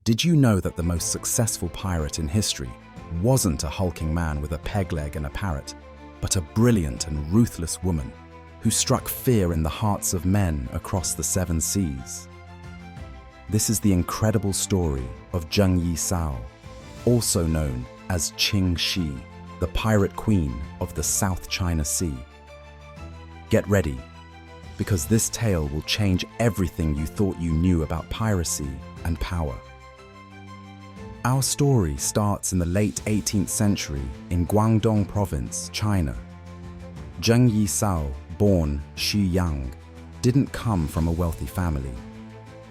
Did you know that the most successful pirate in history wasn't a hulking man with a peg leg and a parrot, but a brilliant and ruthless woman who struck fear in the hearts of men across the 7 seas? This is the incredible story of Zheng Yi Sao, also known as Qing Shi, the pirate queen of the South China Sea. Get ready, because this tale will change everything you thought you knew about piracy and power. Our story starts in the late 18th century in Guangdong Province, China. Zheng Yi Sao, born Xu Yang, didn't come from a wealthy family.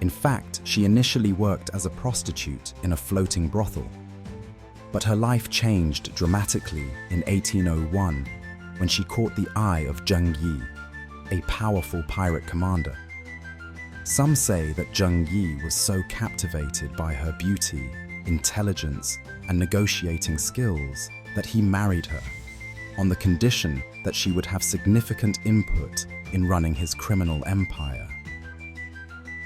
In fact, she initially worked as a prostitute in a floating brothel. But her life changed dramatically in 1801 when she caught the eye of Zheng Yi, a powerful pirate commander. Some say that Zheng Yi was so captivated by her beauty, intelligence, and negotiating skills that he married her, on the condition that she would have significant input in running his criminal empire.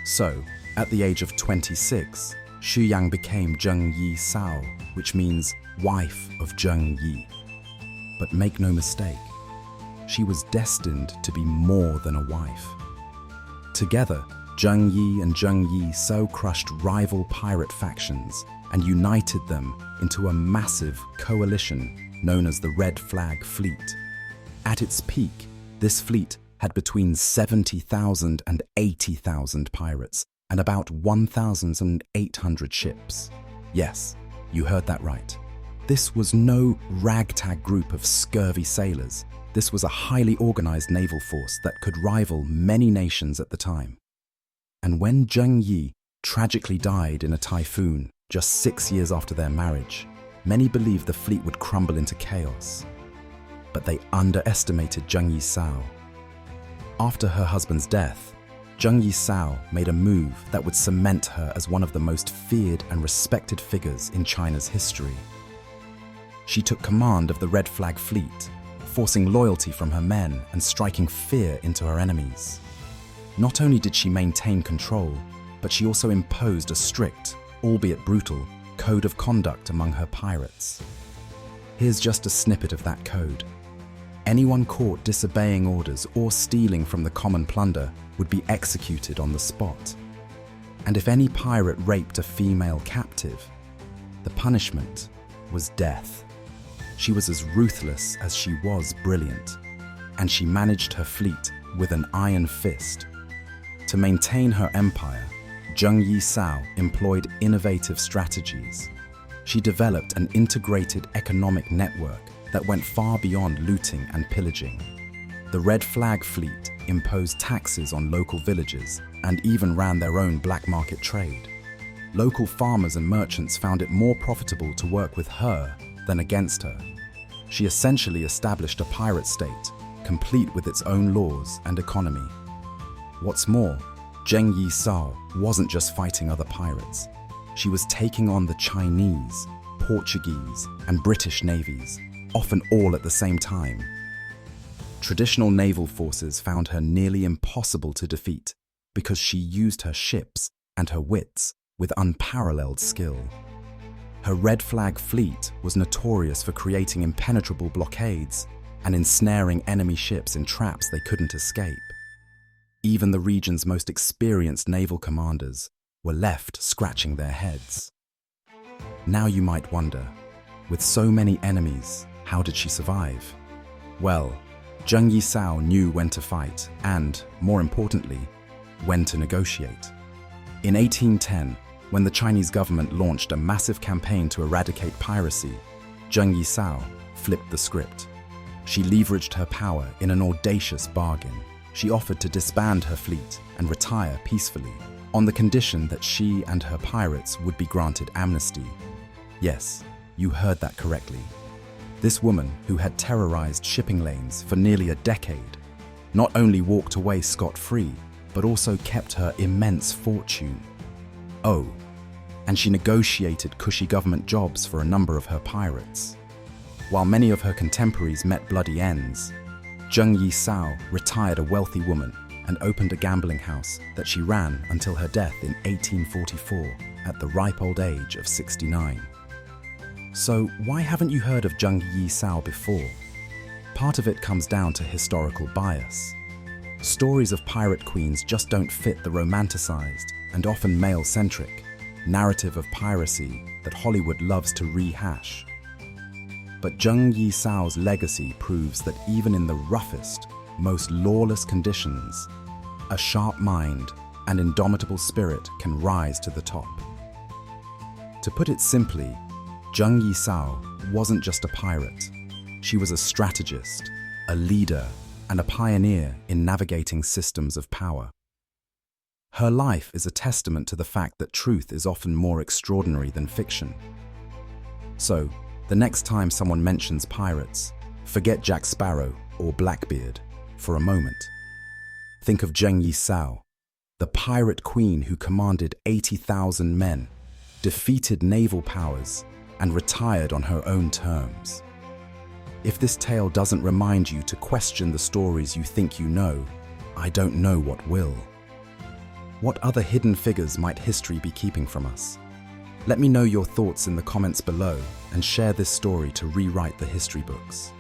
So, at the age of 26, Xu Yang became Zheng Yi Sao, which means wife of Zheng Yi. But make no mistake, she was destined to be more than a wife. Together, Zheng Yi and Zheng Yi so crushed rival pirate factions and united them into a massive coalition known as the Red Flag Fleet. At its peak, this fleet had between 70,000 and 80,000 pirates and about 1,800 ships. Yes, you heard that right. This was no ragtag group of scurvy sailors. This was a highly organized naval force that could rival many nations at the time. And when Zheng Yi tragically died in a typhoon just 6 years after their marriage, many believed the fleet would crumble into chaos. But they underestimated Zheng Yi Sao. After her husband's death, Zheng Yi Sao made a move that would cement her as one of the most feared and respected figures in China's history. She took command of the Red Flag Fleet, forcing loyalty from her men and striking fear into her enemies. Not only did she maintain control, but she also imposed a strict, albeit brutal, code of conduct among her pirates. Here's just a snippet of that code. Anyone caught disobeying orders or stealing from the common plunder would be executed on the spot. And if any pirate raped a female captive, the punishment was death. She was as ruthless as she was brilliant, and she managed her fleet with an iron fist. To maintain her empire, Zheng Yi Sao employed innovative strategies. She developed an integrated economic network that went far beyond looting and pillaging. The Red Flag Fleet imposed taxes on local villages and even ran their own black market trade. Local farmers and merchants found it more profitable to work with her than against her. She essentially established a pirate state, complete with its own laws and economy. What's more, Zheng Yi Sao wasn't just fighting other pirates. She was taking on the Chinese, Portuguese, and British navies, often all at the same time. Traditional naval forces found her nearly impossible to defeat because she used her ships and her wits with unparalleled skill. Her Red Flag Fleet was notorious for creating impenetrable blockades and ensnaring enemy ships in traps they couldn't escape. Even the region's most experienced naval commanders were left scratching their heads. Now you might wonder, with so many enemies, how did she survive? Well, Zheng Yi Sao knew when to fight and, more importantly, when to negotiate. In 1810, when the Chinese government launched a massive campaign to eradicate piracy, Zheng Yi Sao flipped the script. She leveraged her power in an audacious bargain. She offered to disband her fleet and retire peacefully, on the condition that she and her pirates would be granted amnesty. Yes, you heard that correctly. This woman, who had terrorized shipping lanes for nearly a decade, not only walked away scot-free, but also kept her immense fortune. Oh, and she negotiated cushy government jobs for a number of her pirates. While many of her contemporaries met bloody ends, Zheng Yi Sao retired a wealthy woman and opened a gambling house that she ran until her death in 1844 at the ripe old age of 69. So why haven't you heard of Zheng Yi Sao before? Part of it comes down to historical bias. Stories of pirate queens just don't fit the romanticized and often male-centric narrative of piracy that Hollywood loves to rehash. But Zheng Yi Sao's legacy proves that even in the roughest, most lawless conditions, a sharp mind and indomitable spirit can rise to the top. To put it simply, Zheng Yi Sao wasn't just a pirate. She was a strategist, a leader, and a pioneer in navigating systems of power. Her life is a testament to the fact that truth is often more extraordinary than fiction. So, the next time someone mentions pirates, forget Jack Sparrow or Blackbeard for a moment. Think of Zheng Yi Sao, the pirate queen who commanded 80,000 men, defeated naval powers, and retired on her own terms. If this tale doesn't remind you to question the stories you think you know, I don't know what will. What other hidden figures might history be keeping from us? Let me know your thoughts in the comments below and share this story to rewrite the history books.